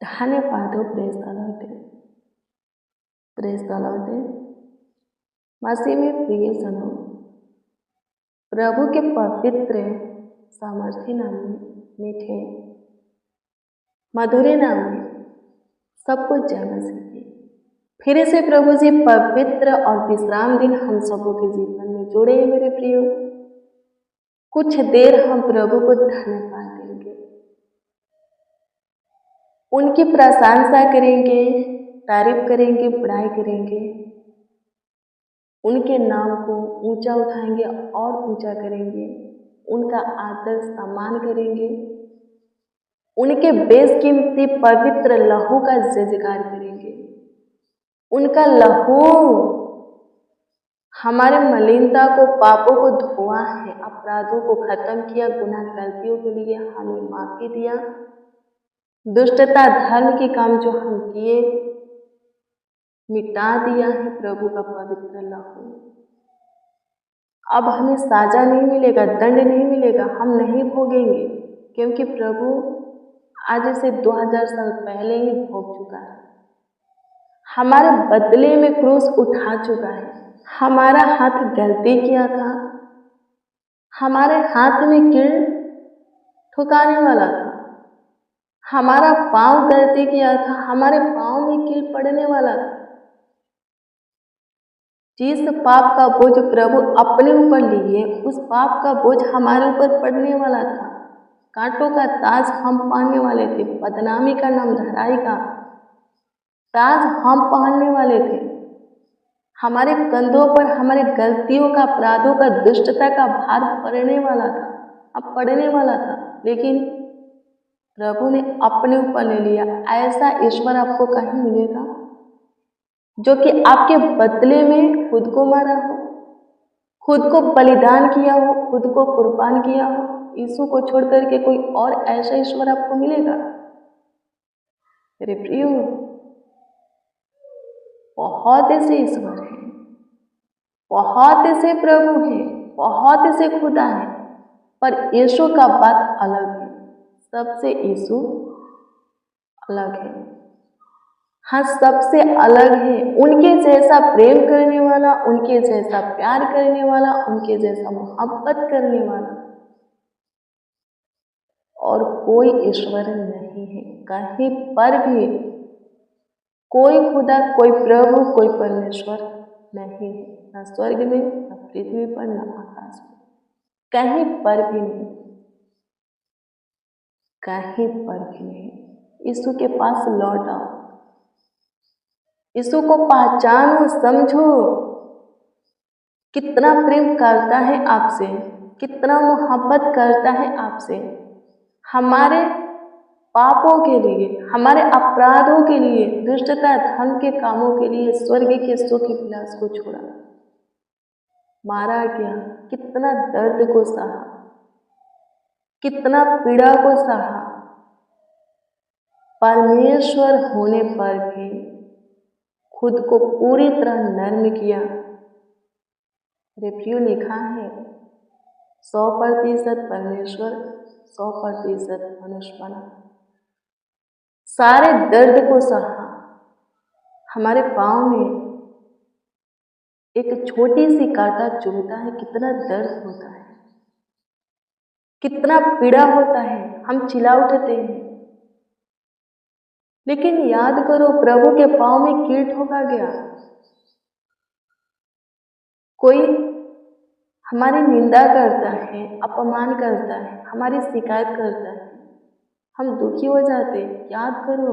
धन्यवाद हो। Praise the Lord, praise the Lord. मसीह में प्रिय सुनो, प्रभु के पवित्र सामर्थी नाम में, मीठे मधुरे नाम में सब कुछ जय मसीह की। फिर से प्रभु जी पवित्र और विश्राम दिन हम सबों के जीवन में जुड़े हैं मेरे प्रियो। कुछ देर हम प्रभु को धन्यवाद देंगे, उनकी प्रशंसा करेंगे, तारीफ करेंगे, बड़ाई करेंगे, उनके नाम को ऊंचा उठाएंगे और ऊंचा करेंगे, उनका आदर सम्मान करेंगे, उनके बेशकीमती पवित्र लहू का जयजयकार करेंगे। उनका लहू हमारे मलिनता को, पापों को धोआ है, अपराधों को खत्म किया, गुनाह गलतियों के लिए हमें माफी दिया, दुष्टता धर्म के काम जो हम किए मिटा दिया है प्रभु का पवित्र लहू। अब हमें साजा नहीं मिलेगा, दंड नहीं मिलेगा, हम नहीं भोगेंगे, क्योंकि प्रभु आज से 2000 साल पहले ही भोग चुका है। हमारे बदले में क्रूस उठा चुका है। हमारा हाथ गलती किया था, हमारे हाथ में कील ठुकाने वाला था, हमारा पांव गलती किया था, हमारे पांव में कील पड़ने वाला था। जिस पाप का बोझ प्रभु अपने ऊपर लिए, उस पाप का बोझ हमारे ऊपर पड़ने वाला था। कांटों का ताज हम पाने वाले थे, बदनामी का, नामधराई का ताज हम पहनने वाले थे। हमारे कंधों पर हमारे गलतियों का, अपराधों का, दुष्टता का भार पड़ने वाला था, अब पड़ने वाला था, लेकिन प्रभु ने अपने ऊपर ले लिया। ऐसा ईश्वर आपको कहीं मिलेगा जो कि आपके बदले में खुद को मारा हो, खुद को बलिदान किया हो, खुद को कुर्बान किया हो। यीशु को छोड़ करके कोई और ऐसा ईश्वर आपको मिलेगा? मेरे प्रियो, बहुत ऐसे ईश्वर हैं, बहुत ऐसे प्रभु हैं, बहुत ऐसे खुदा हैं, पर यीशु का बात अलग है। सबसे यीशु अलग है। हाँ, सबसे अलग है। उनके जैसा प्रेम करने वाला, उनके जैसा प्यार करने वाला, उनके जैसा मोहब्बत करने वाला और कोई ईश्वर नहीं है कहीं पर भी। कोई खुदा, कोई प्रभु, कोई परमेश्वर नहीं है, न स्वर्ग में, न पृथ्वी पर, न आकाश में, कहीं पर भी नहीं, कहीं पर भी नहीं। यीशु के पास लौट आओ, यीशु को पहचानो, समझो कितना प्रेम करता है आपसे, कितना मोहब्बत करता है आपसे। हमारे पापों के लिए, हमारे अपराधों के लिए, दुष्टता धन के कामों के लिए स्वर्ग के सुख विलास को छोड़ा, मारा गया, कितना दर्द को सहा, कितना पीड़ा को सहा। परमेश्वर होने पर भी खुद को पूरी तरह नर्म किया। रिव्यू लिखा है 100% परमेश्वर, 100% मनुष्य बना। सारे दर्द को सहा। हमारे पाँव में एक छोटी सी कांटा चुभता है, कितना दर्द होता है, कितना पीड़ा होता है, हम चिल्ला उठते हैं। लेकिन याद करो, प्रभु के पाँव में कील ठोका गया। कोई हमारी निंदा करता है, अपमान करता है, हमारी शिकायत करता है, हम दुखी हो जाते हैं। याद करो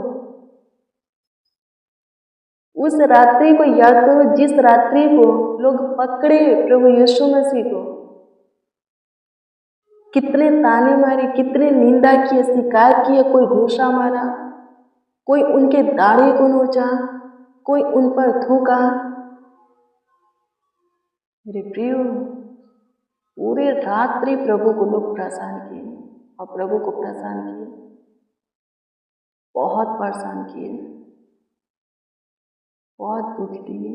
उस रात्रि को, याद करो जिस रात्रि को लोग पकड़े प्रभु यीशु मसीह को, कितने ताने मारे, कितने निंदा किए, शिकायत किए, कोई घूसा मारा, कोई उनके दाढ़ी को नोचा, कोई उन पर थूका। मेरे प्रियो, पूरे रात्रि प्रभु को लोग परेशान किए और प्रभु को परेशान किए, बहुत परेशान किए, बहुत दुख दिए,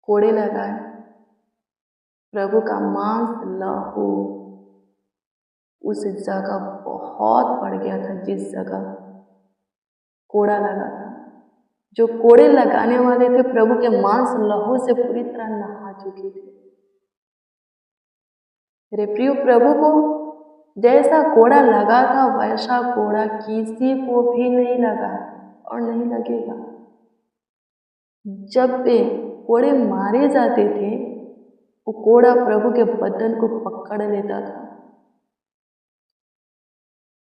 कोड़े लगाए। प्रभु का मांस, लहू उस जगह बहुत बढ़ गया था, जिस जगह कोड़ा लगा था। जो कोड़े लगाने वाले थे प्रभु के मांस लहू से पूरी तरह नहा चुके थे। मेरे प्रिय, प्रभु को जैसा कोड़ा लगा था वैसा कोड़ा किसी को भी नहीं लगा और नहीं लगेगा। जब वे कोड़े मारे जाते थे वो कोड़ा प्रभु के बदन को पकड़ लेता था।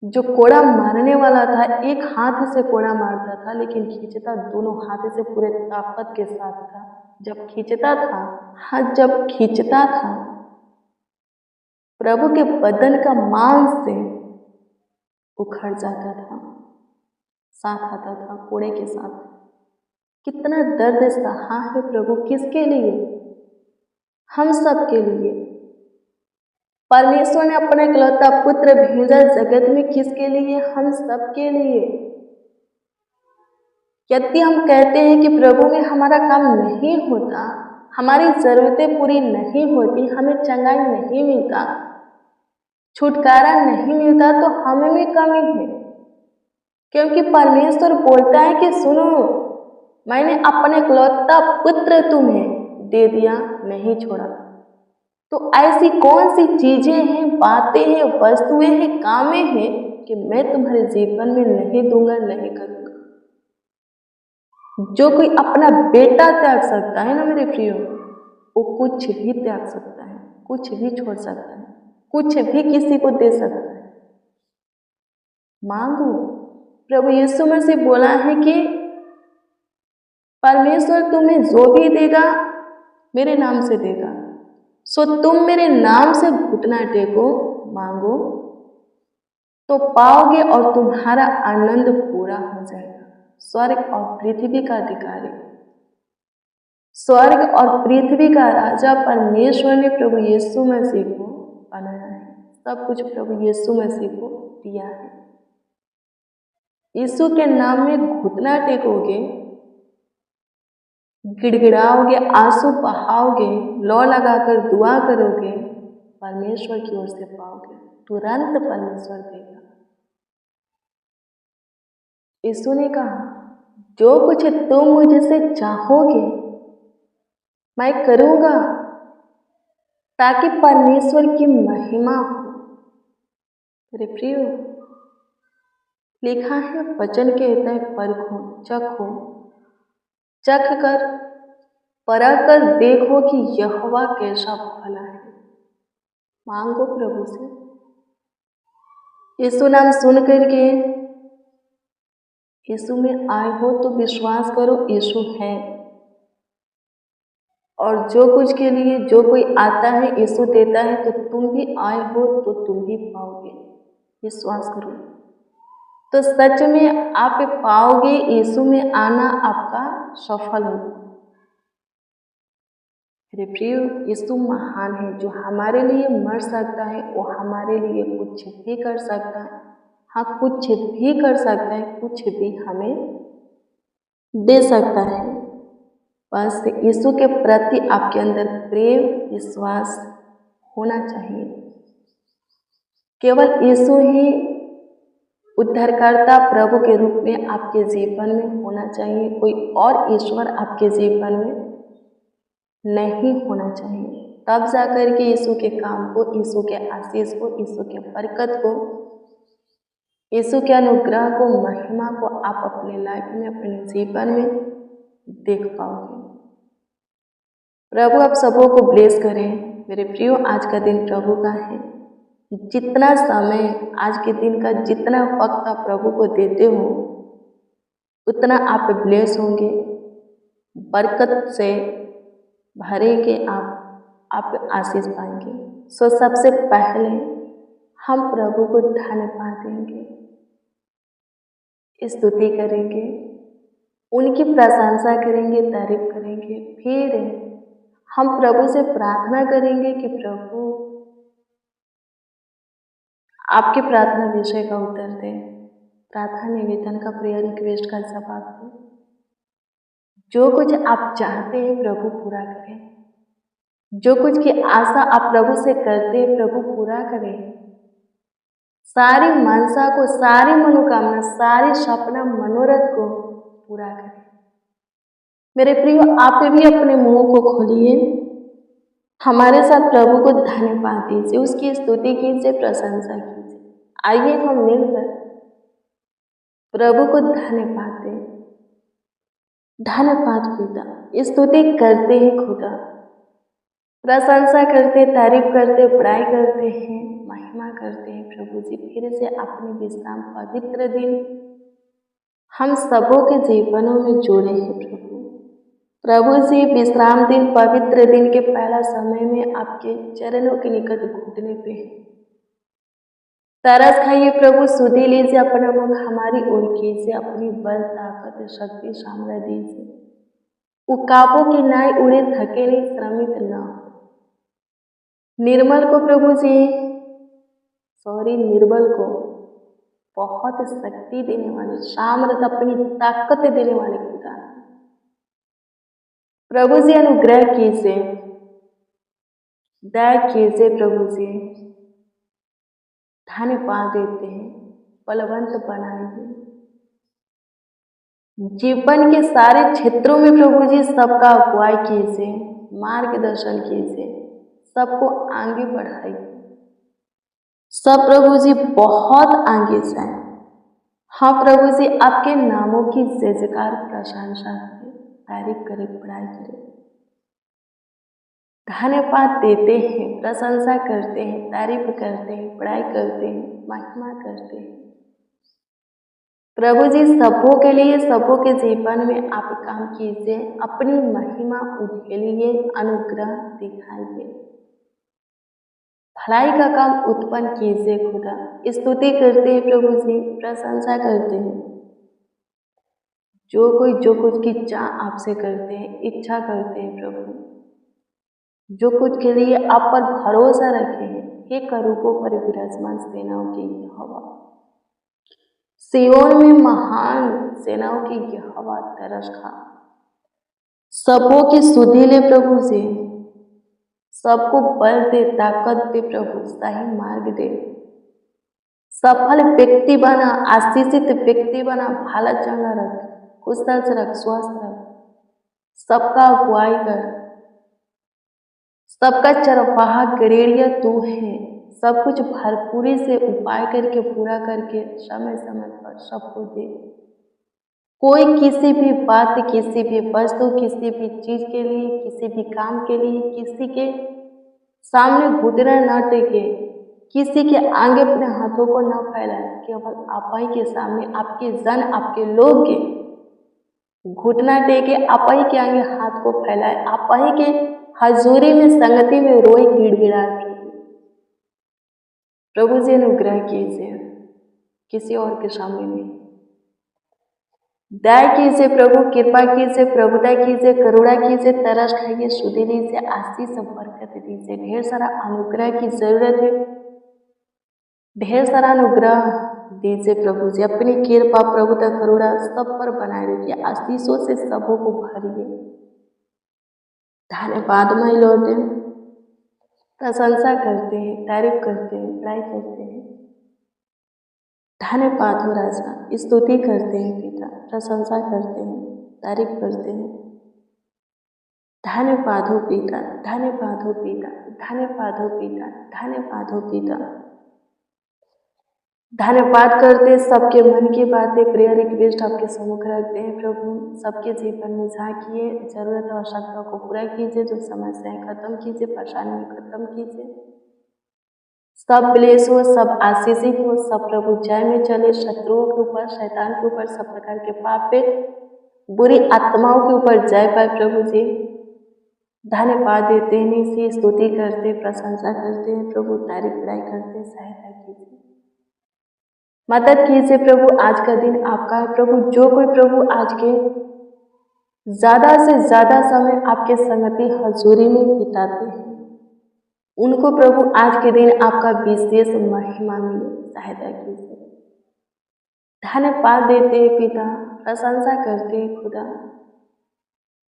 जो कोड़ा मारने वाला था एक हाथ से कोड़ा मारता था, लेकिन खींचता दोनों हाथ से पूरे ताकत के साथ था। जब खींचता था, हाथ जब खींचता था, प्रभु के बदन का मांस से उखड़ जाता था, साथ आता था कोड़े के साथ। कितना दर्द सहा है प्रभु, किसके लिए? हम सब के लिए। परमेश्वर ने अपना इकलौता पुत्र भेजा जगत में, किसके लिए? हम सब के लिए। यदि हम कहते हैं कि प्रभु में हमारा काम नहीं होता, हमारी जरूरतें पूरी नहीं होती, हमें चंगाई नहीं मिलता, छुटकारा नहीं मिलता, तो हमें में कमी है। क्योंकि परमेश्वर बोलता है कि सुनो, मैंने अपने इकलौता पुत्र तुम्हें दे दिया, नहीं छोड़ा। तो ऐसी कौन सी चीजें हैं, बातें हैं, वस्तुएं हैं, कामें हैं कि मैं तुम्हारे जीवन में नहीं दूंगा, नहीं करूंगा। जो कोई अपना बेटा त्याग सकता है ना मेरे प्रियो, वो कुछ भी त्याग सकता है, कुछ भी छोड़ सकता है, कुछ भी किसी को दे सकता है। मांगो। प्रभु यीशु मसीह बोला है कि परमेश्वर तुम्हें जो भी देगा मेरे नाम से देगा। सो तुम मेरे नाम से घुटना टेको, मांगो तो पाओगे और तुम्हारा आनंद पूरा हो जाएगा। स्वर्ग और पृथ्वी का अधिकारी, स्वर्ग और पृथ्वी का राजा परमेश्वर ने प्रभु यीशु मसीह को बनाया है। सब कुछ प्रभु यीशु मसीह को दिया है। यीशु के नाम में घुटना टेकोगे, गिड़गिड़ाओगे, आंसू बहाओगे, लौ लगाकर दुआ करोगे, परमेश्वर की ओर से पाओगे, तुरंत परमेश्वर देगा। यीशु ने कहा जो कुछ तुम मुझसे चाहोगे मैं करूंगा, ताकि परमेश्वर की महिमा हो। मेरे प्रियो, लिखा है वचन कहता है परखो, चखो, चख कर परख कर देखो कि यहोवा कैसा भला है। मांगो प्रभु से। यीशु नाम सुन करके यीशु में आए हो तो विश्वास करो यीशु है, और जो कुछ के लिए जो कोई आता है यीशु देता है, तो तुम भी आए हो तो तुम भी पाओगे। विश्वास करो तो सच में आप पाओगे। यीशु में आना आपका सफल होगा। मेरे प्रिय, यीशु महान है, जो हमारे लिए मर सकता है, वो हमारे लिए कुछ भी कर सकता है। हाँ, कुछ भी कर सकता है, कुछ भी हमें दे सकता है। बस यीशु के प्रति आपके अंदर प्रेम, विश्वास होना चाहिए। केवल यीशु ही उद्धारकर्ता प्रभु के रूप में आपके जीवन में होना चाहिए। कोई और ईश्वर आपके जीवन में नहीं होना चाहिए। तब जाकर के यीशु के काम को, यीशु के आशीष को, यीशु के बरकत को, यीशु के अनुग्रह को, महिमा को आप अपने लाइफ में, अपने जीवन में देख पाओगे। प्रभु आप सबों को ब्लेस करें। मेरे प्रियो, आज का दिन प्रभु का है। जितना समय आज के दिन का, जितना वक्त आप प्रभु को देते हो, उतना आप ब्लेस होंगे, बरकत से भरेंगे, आप आशीष पाएंगे। सो सबसे पहले हम प्रभु को धन्यवाद देंगे, स्तुति करेंगे, उनकी प्रशंसा करेंगे, तारीफ करेंगे। फिर हम प्रभु से प्रार्थना करेंगे कि प्रभु आपकी प्रार्थना विषय का उत्तर दें, प्रार्थना निवेदन का, प्रेयर रिक्वेस्ट का जवाब दें। जो कुछ आप चाहते हैं प्रभु पूरा करें। जो कुछ की आशा आप प्रभु से करते हैं प्रभु पूरा करें। सारी मनसा को, सारी मनोकामना, सारी सपना, मनोरथ को पूरा करें। मेरे प्रियो, आप भी अपने मुंह को खोलिए, हमारे साथ प्रभु को धन्यवाद दीजिए, उसकी स्तुति कीजिए, प्रशंसा कीजिए। आइए हम मिलकर प्रभु को धन्यवाद दें। धन्यवाद पिता, स्तुति करते हैं खुदा, प्रशंसा करते, तारीफ करते, बड़ाई करते हैं, महिमा करते हैं प्रभु जी। फिर से अपने विश्राम पवित्र दिन हम सबों के जीवनों में जोड़े हैं प्रभु जी। विश्राम दिन, पवित्र दिन के पहला समय में आपके चरणों के निकट घुटने पे तरस खाइए प्रभु, सुधी लीजिए, अपना मुख हमारी ओर कीजिए, अपनी बल, ताकत, शक्ति, सामर्थ्य दीजिए। उकाबों की नाई उड़े, थके नहीं, श्रमित न हो। निर्मल को प्रभु जी, निर्बल को बहुत शक्ति देने वाले, सामर्थ्य, अपनी ताकत देने वाले खुदा प्रभु जी, अनुग्रह कीजिए, दया कीजिए प्रभु जी। धन्यवाद देते हैं, बलवंत बनाइए जीवन के सारे क्षेत्रों में प्रभु जी। सबका अगुवाई कीजिए, मार्गदर्शन कीजिए, सबको आगे बढ़ाइए। सब प्रभु जी बहुत आगे जाए। हाँ प्रभु जी, आपके नामों की जय जयकार, प्रशंसा करें, तारीफ करें, बड़ाई करें, धन्यवाद देते हैं, प्रशंसा करते हैं, तारीफ करते हैं, बड़ाई करते हैं, महिमा करते हैं प्रभु जी। सबों के लिए, सबों के जीवन में आप काम कीजिए, अपनी महिमा उधेलिए, अनुग्रह दिखाइए, भलाई का काम उत्पन्न कीजिए खुदा। स्तुति करते हैं प्रभु जी, प्रशंसा करते हैं। जो कोई जो कुछ की चाह आपसे करते हैं, इच्छा करते हैं प्रभु, जो कुछ के लिए आप पर भरोसा रखे हैं, हे करूबों पर विराजमान सेनाओं की यहोवा, सियोन में महान सेनाओं की यहोवा तरस खा। सबों की सुधि ले प्रभु जी, सबको बल दे, ताकत दे प्रभु, सही मार्ग दे, सफल व्यक्ति बना, आशीषित व्यक्ति बना, भाला चंगा रख, कुशल से रख, स्वस्थ रख, सबका अगुवाई कर, सबका चरवाहा गड़ेड़िया तू है। सब कुछ भरपूरी से उपाय करके, पूरा करके, समय समय पर सबको दे। कोई किसी भी बात, किसी भी वस्तु, किसी भी चीज के लिए, किसी भी काम के लिए किसी के सामने घुटना न टेके, किसी के आगे अपने हाथों को न फैलाए। केवल आप ही के सामने, आपके जन, आपके लोग के घुटना टेके, आप ही के आगे हाथ को फैलाए, आप ही के हजूरी में, संगति में रोई गिड़गिड़ाए प्रभु जी। अनुग्रह कीजिए, किसी और के सामने नहीं। दया कीजिए प्रभु, कृपा कीजिए, प्रभुता कीजिए, करुणा कीजिए, तरस खाइए, सुधि दीजिए, आशीष बरकत दीजिए। ढेर सारा अनुग्रह की जरूरत है, ढेर सारा अनुग्रह दीजिए प्रभु जी। अपनी कृपा, प्रभुता, करुणा सब पर बनाए रखिए, आशीषों से सबों को भरिए। धन्यवाद मैं लौटे, प्रशंसा करते हैं, तारीफ करते हैं, बड़ाई करते हैं। धन्यवाद हो राजा, स्तुति करते हैं पिता, प्रशंसा करते हैं, तारीफ करते हैं। धन्यवाद हो पिता, धन्यवाद हो पिता, धन्यवाद हो पिता, धन्यवाद हो पिता। धन्यवाद करते, सबके मन की बातें, प्रेयर रिक्वेस्ट आपके सम्मुख रखते हैं प्रभु। सबके जीवन में झांकिए, जरूरत और आवश्यकता को पूरा कीजिए, जो समस्याएं खत्म कीजिए, परेशानी खत्म कीजिए। सब ब्लेस हो, सब आशीषित हो, सब प्रभु जय में चले, शत्रुओं के ऊपर, शैतान के ऊपर, सब प्रकार के पाप पे, बुरी आत्माओं के ऊपर जय पाए प्रभु जी। धन्यवाद देते हैं, इसी स्तुति करते, प्रशंसा करते हैं प्रभु, तारीफ बड़ाई करते, सहायता कीजिए, मदद कीजिए प्रभु। आज का दिन आपका है प्रभु। जो कोई प्रभु आज के ज़्यादा से ज़्यादा समय आपके संगति हजूरी में बिताते हैं, उनको प्रभु आज के दिन आपका विशेष महिमा मिले, सहायता कीजिए। धन्यवाद देते हैं पिता, प्रशंसा करते हैं खुदा,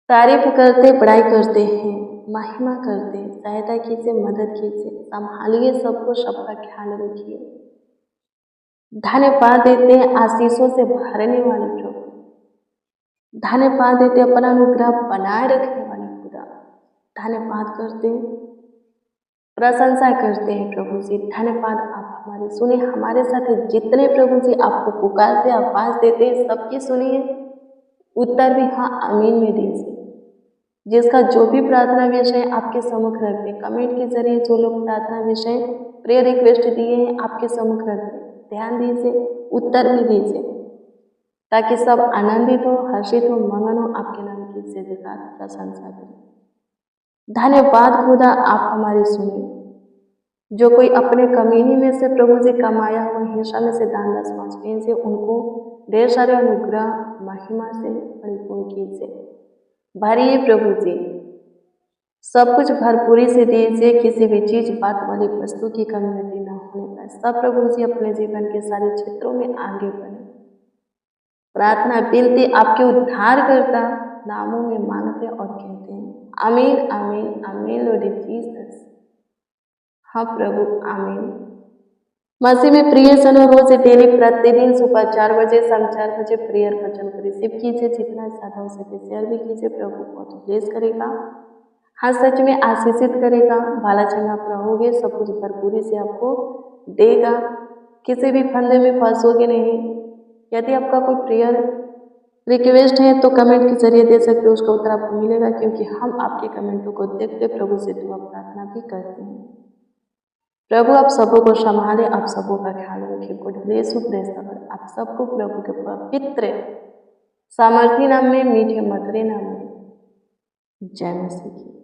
तारीफ करते, बड़ाई करते हैं, महिमा करते, सहायता कीजिए, मदद कीजिए, संभालिए सबको, सबका ख्याल रखिए। धन्यवाद देते हैं आशीषों से भरने वाले प्रभु। धन्यवाद देते अपना अनुग्रह बनाए रखने वाले खुदा। धन्यवाद करते हैं, प्रशंसा करते हैं प्रभु जी। धन्यवाद आप हमारी सुने, हमारे साथ जितने प्रभु जी आपको पुकारते आवाज देते हैं सबकी सुनिए, उत्तर भी हाँ आमीन में दीजिए। जिसका जो भी प्रार्थना विषय आपके सम्मुख रखते, कमेंट के जरिए जो लोग प्रार्थना विषय प्रेयर रिक्वेस्ट दिए हैं आपके सम्मुख रखते, ध्यान दीजिए, उत्तर भी दीजिए, ताकि सब आनंदित हो, हर्षित हो, मगन हो, आपके नाम की जय जयकार प्रशंसा करें। धन्यवाद खुदा आप हमारी सुने। जो कोई अपने कमीनी में से प्रभु जी कमाया हुआ हिस्सा में से दान दशमांश से उनको ढेर सारे अनुग्रह महिमा से परिपूर्ण कीजिए, भरिए प्रभु जी, सब कुछ भरपूरी से दीजिए, किसी भी चीज बात वाली वस्तु की कमी ना होने पाए। सब प्रभु जी अपने जीवन के सारे क्षेत्रों में आगे बढ़े। प्रार्थना विनती आपके उद्धार करता नामों में मांगते और कहते हैं आमीन आमीन आमीन लॉर्ड जीसस। हाँ प्रभु आमीन। मसीह में प्रिय जनों, रोज डेली प्रतिदिन सुबह 4 बजे शाम 4 बजे प्रेयर वचन को रिसीव कीजिए, जितना ज्यादा हो सके शेयर भी कीजिए। प्रभु बहुत ब्लेस करेगा, हाँ सच में आशीषित करेगा, भाला चंगा आप रहोगे, सब कुछ भरपूरी से आपको देगा, किसी भी फंदे में फंसोगे नहीं। यदि आपका कोई प्रेयर रिक्वेस्ट है तो कमेंट के जरिए दे सकते हो, उसका उत्तर आपको मिलेगा, क्योंकि हम आपके कमेंटों को देखते प्रभु से दुआ प्रार्थना भी करते हैं। प्रभु आप सबों को संभाले, आप सबों का ख्याल रखिए। Good bless you, praise the Lord. आप सबको प्रभु के पवित्र सामर्थी नाम में, मीठे मधुरे नाम में जय मसीह की।